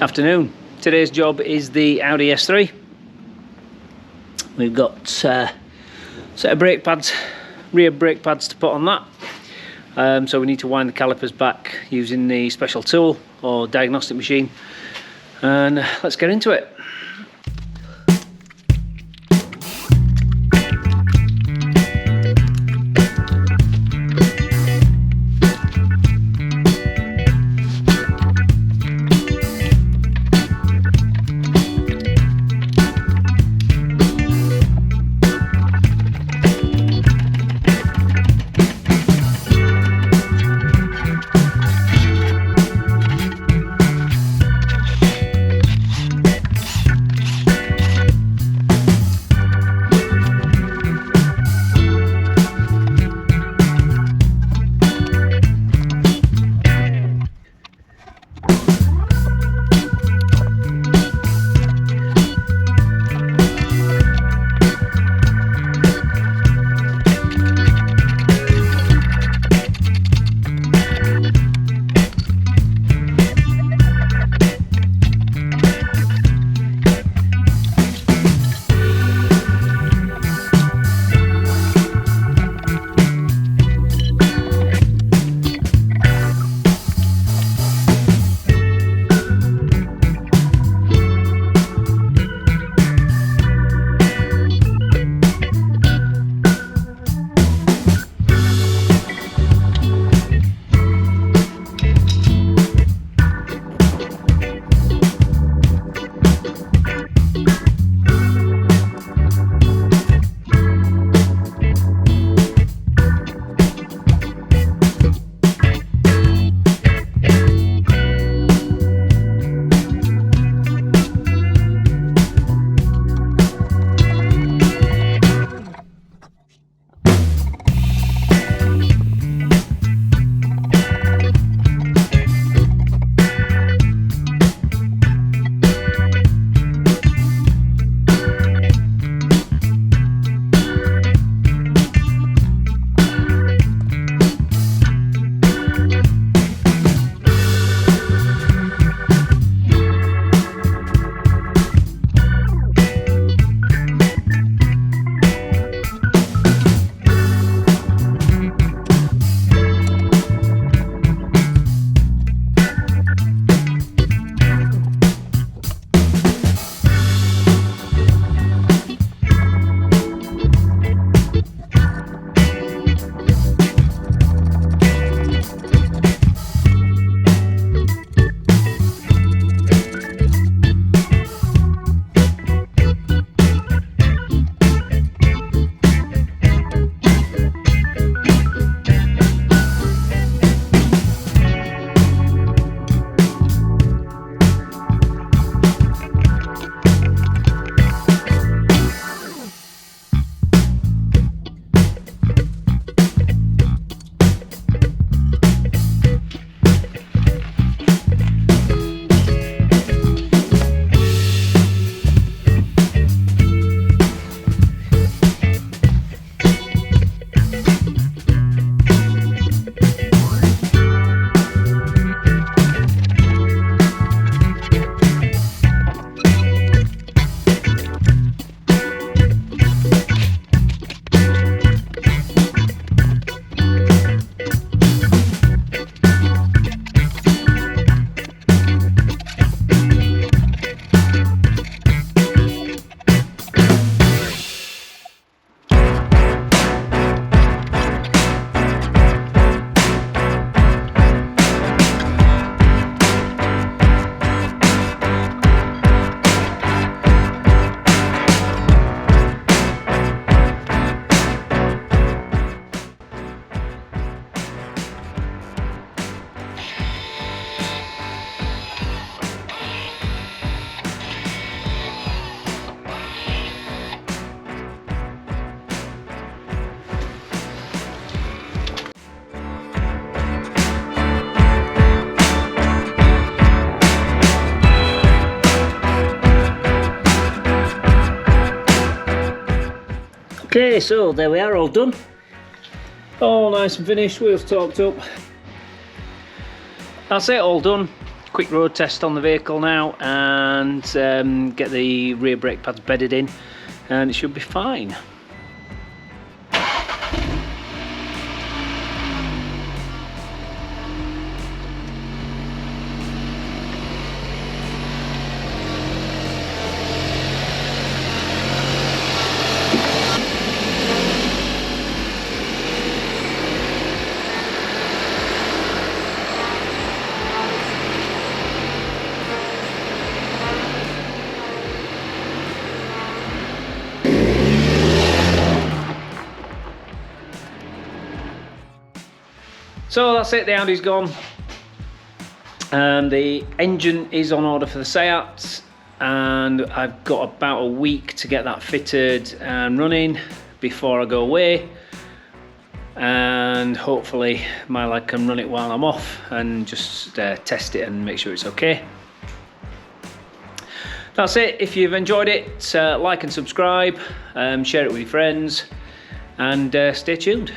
Afternoon. Today's job is the Audi S3. We've got a set of brake pads, rear brake pads to put on that. So we need to wind the calipers back using the special tool or diagnostic machine. And let's get into it. Okay, so there we are, all done. All nice and finished, wheels torqued up. That's it, all done. quick road test on the vehicle now and get the rear brake pads bedded in, and it should be fine. So that's it, the Audi's gone. The engine is on order for the Seat, and I've got about a week to get that fitted and running before I go away, and hopefully my lad can run it while I'm off and just test it and make sure it's okay. That's it. If you've enjoyed it, like and subscribe, share it with your friends, and stay tuned.